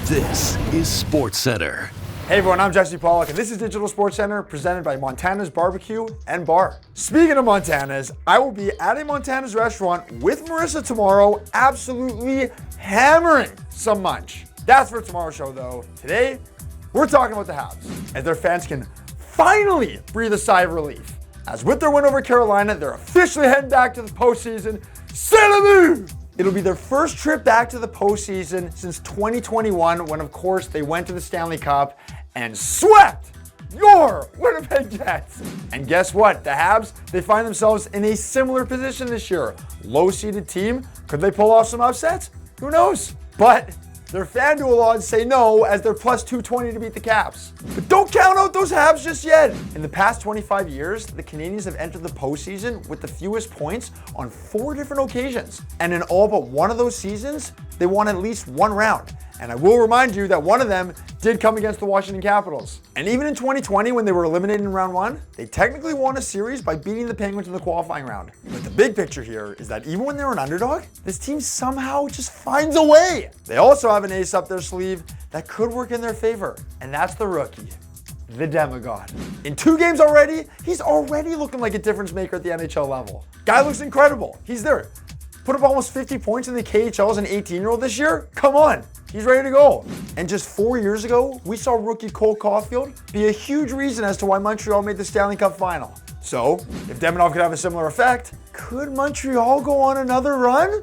This is Sportscentre. Hey everyone, I'm Jesse Pollock, and this is Digital Sportscentre presented by Montana's Barbecue and Bar. Speaking of Montana's, I will be at a Montana's restaurant with Marissa tomorrow, absolutely hammering some munch. That's for tomorrow's show though. Today, we're talking about the Habs, as their fans can finally breathe a sigh of relief. As with their win over Carolina, they're officially heading back to the postseason. C'est la vie! It'll be their first trip back to the postseason since 2021, when of course they went to the Stanley Cup and swept your Winnipeg Jets. And guess what? The Habs, they find themselves in a similar position this year. Low-seeded team. Could they pull off some upsets? Who knows? But their FanDuel odds say no, as they're plus 220 to beat the Caps. But don't count out those Habs just yet. In the past 25 years, the Canadiens have entered the postseason with the fewest points on 4 different occasions. And in all but one of those seasons, they won at least one round. And I will remind you that one of them did come against the Washington Capitals. And even in 2020, when they were eliminated in round 1, they technically won a series by beating the Penguins in the qualifying round. But the big picture here is that even when they're an underdog, this team somehow just finds a way. They also have an ace up their sleeve that could work in their favor, and that's the rookie, the Demigod. In 2 games already, he's already looking like a difference maker at the NHL level. Guy looks incredible. He's there. Put up almost 50 points in the KHL as an 18-year-old this year? Come on. He's ready to go. And just 4 years ago, we saw rookie Cole Caulfield be a huge reason as to why Montreal made the Stanley Cup final. So, if Demidov could have a similar effect, could Montreal go on another run?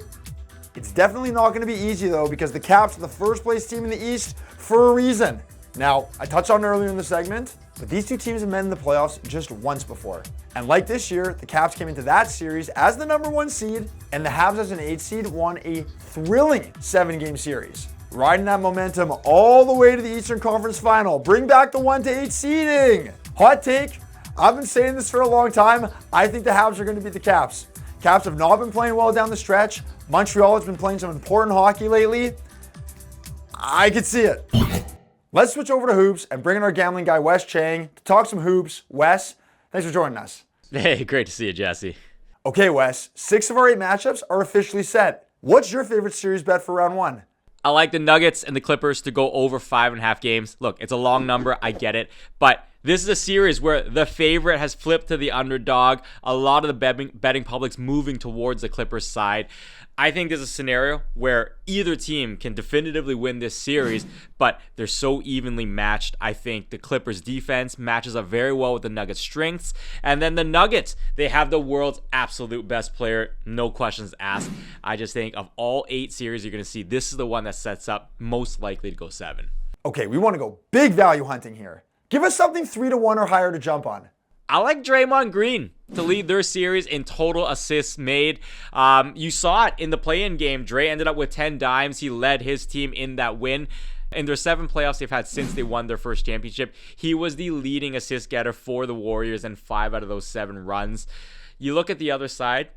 It's definitely not going to be easy though, because the Caps are the first place team in the East for a reason. Now, I touched on it earlier in the segment, but these two teams have met in the playoffs just once before. And like this year, the Caps came into that series as the number 1 seed, and the Habs as an 8 seed won a thrilling 7-game series. Riding that momentum all the way to the Eastern Conference Final. Bring back the 1-8 seeding. Hot take, I've been saying this for a long time. I think the Habs are going to beat the Caps. Caps have not been playing well down the stretch. Montreal has been playing some important hockey lately. I could see it. Let's switch over to hoops and bring in our gambling guy, Wes Chang, to talk some hoops. Wes, thanks for joining us. Hey, great to see you, Jesse. Okay, Wes, 6 of our 8 matchups are officially set. What's your favorite series bet for round 1? I like the Nuggets and the Clippers to go over 5.5 games. Look, it's a long number. I get it. But this is a series where the favorite has flipped to the underdog. A lot of the betting public's moving towards the Clippers side. I think there's a scenario where either team can definitively win this series, but they're so evenly matched. I think the Clippers defense matches up very well with the Nuggets strengths. And then the Nuggets, they have the world's absolute best player, no questions asked. I just think of all 8 series you're going to see, this is the one that sets up most likely to go 7. Okay, we want to go big value hunting here. Give us something 3-1 or higher to jump on. I like Draymond Green to lead their series in total assists made. You saw it in the play-in game. Dre ended up with 10 dimes. He led his team in that win. In their 7 playoffs they've had since they won their first championship, he was the leading assist getter for the Warriors in 5 out of those 7 runs. You look at the other side,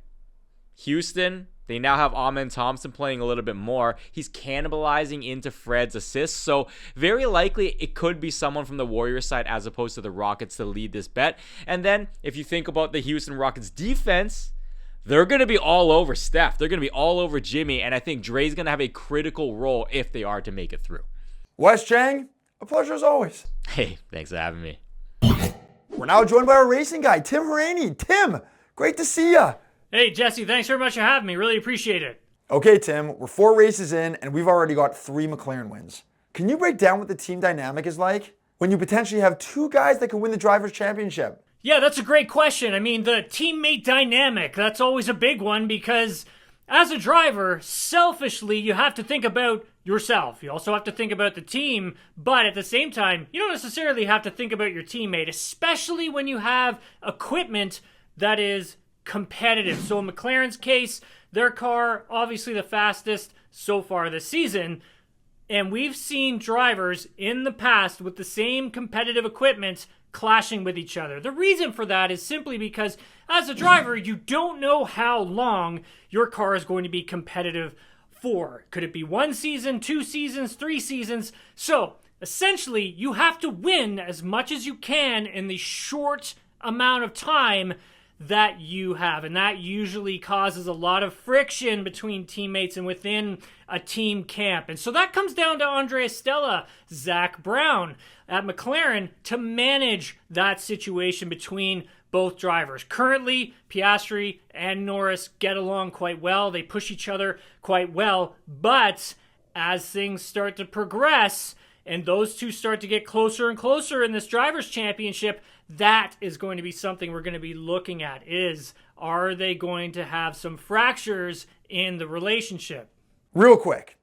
Houston, they now have Amen Thompson playing a little bit more. He's cannibalizing into Fred's assists. So very likely it could be someone from the Warriors side as opposed to the Rockets to lead this bet. And then if you think about the Houston Rockets defense, they're going to be all over Steph. They're going to be all over Jimmy. And I think Dre's going to have a critical role if they are to make it through. Wes Chang, a pleasure as always. Hey, thanks for having me. We're now joined by our racing guy, Tim Hraney. Tim, great to see ya. Hey, Jesse, thanks very much for having me. Really appreciate it. Okay, Tim, we're 4 races in, and we've already got 3 McLaren wins. Can you break down what the team dynamic is like when you potentially have 2 guys that can win the Drivers' Championship? Yeah, that's a great question. I mean, the teammate dynamic, that's always a big one because as a driver, selfishly, you have to think about yourself. You also have to think about the team, but at the same time, you don't necessarily have to think about your teammate, especially when you have equipment that is competitive. So in McLaren's case, their car, obviously the fastest so far this season, and we've seen drivers in the past with the same competitive equipment clashing with each other. The reason for that is simply because as a driver, you don't know how long your car is going to be competitive for. Could it be 1 season, 2 seasons, 3 seasons? So essentially, you have to win as much as you can in the short amount of time that you have, and that usually causes a lot of friction between teammates and within a team camp. And so that comes down to Andrea Stella, Zach Brown at McLaren to manage that situation between both drivers. Currently, Piastri and Norris get along quite well. They push each other quite well, but as things start to progress and those two start to get closer and closer in this Drivers' Championship, that is going to be something we're going to be looking at. Are they going to have some fractures in the relationship? Real quick,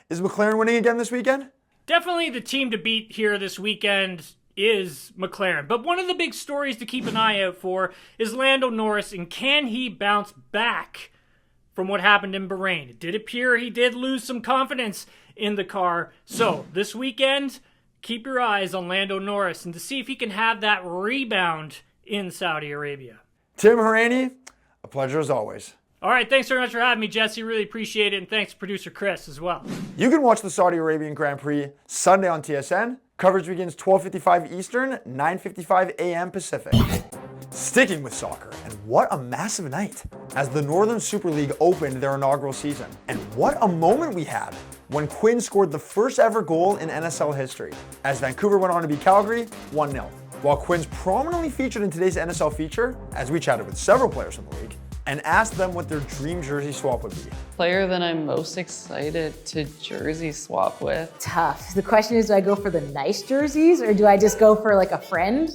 is McLaren winning again this weekend? Definitely the team to beat here this weekend is McLaren. But one of the big stories to keep an eye out for is Lando Norris, and can he bounce back from what happened in Bahrain? It did appear he did lose some confidence in the car. So this weekend, keep your eyes on Lando Norris and to see if he can have that rebound in Saudi Arabia. Tim Harani, a pleasure as always. All right, thanks very much for having me, Jesse. Really appreciate it. And thanks to producer Chris as well. You can watch the Saudi Arabian Grand Prix Sunday on TSN. Coverage begins 12:55 Eastern, 9:55 a.m. Pacific. Sticking with soccer, and what a massive night as the Northern Super League opened their inaugural season. And what a moment we had when Quinn scored the first ever goal in NSL history, as Vancouver went on to beat Calgary 1-0. While Quinn's prominently featured in today's NSL feature, as we chatted with several players in the league, and asked them what their dream jersey swap would be. Player that I'm most excited to jersey swap with. Tough. The question is, do I go for the nice jerseys or do I just go for like a friend?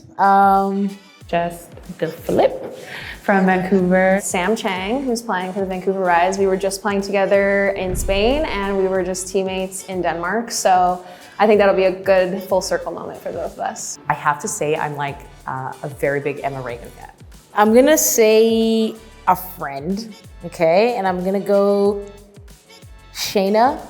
Just the flip from Vancouver. Sam Chang, who's playing for the Vancouver Rise. We were just playing together in Spain and we were just teammates in Denmark. So I think that'll be a good full circle moment for both of us. I have to say I'm like a very big Emma Reagan fan. I'm gonna say a friend, okay? And I'm gonna go Shayna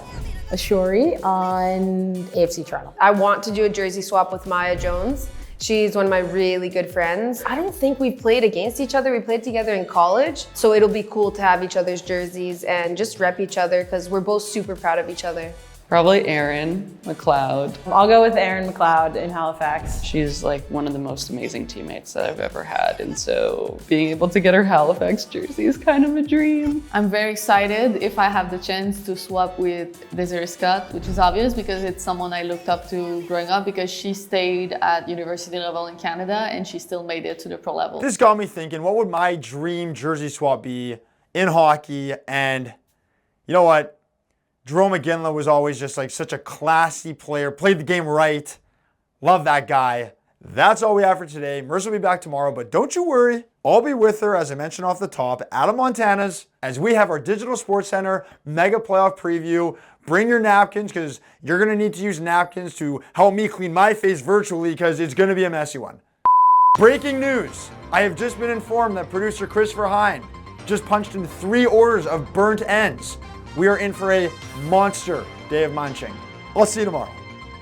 Ashori on AFC Toronto. I want to do a jersey swap with Maya Jones. She's one of my really good friends. I don't think we've played against each other. We played together in college. So it'll be cool to have each other's jerseys and just rep each other because we're both super proud of each other. Probably Erin McLeod. I'll go with Erin McLeod in Halifax. She's like one of the most amazing teammates that I've ever had. And so being able to get her Halifax jersey is kind of a dream. I'm very excited if I have the chance to swap with Desiree Scott, which is obvious because it's someone I looked up to growing up because she stayed at university level in Canada and she still made it to the pro level. This got me thinking, what would my dream jersey swap be in hockey? And you know what? Jerome McGinley was always just like such a classy player, played the game right. Love that guy. That's all we have for today. Marissa will be back tomorrow, but don't you worry. I'll be with her, as I mentioned off the top, Adam Montana's, as we have our Digital Sports Center mega playoff preview. Bring your napkins, because you're going to need to use napkins to help me clean my face virtually, because it's going to be a messy one. Breaking news. I have just been informed that producer Christopher Hine just punched in 3 orders of burnt ends. We are in for a monster day of munching. I'll see you tomorrow.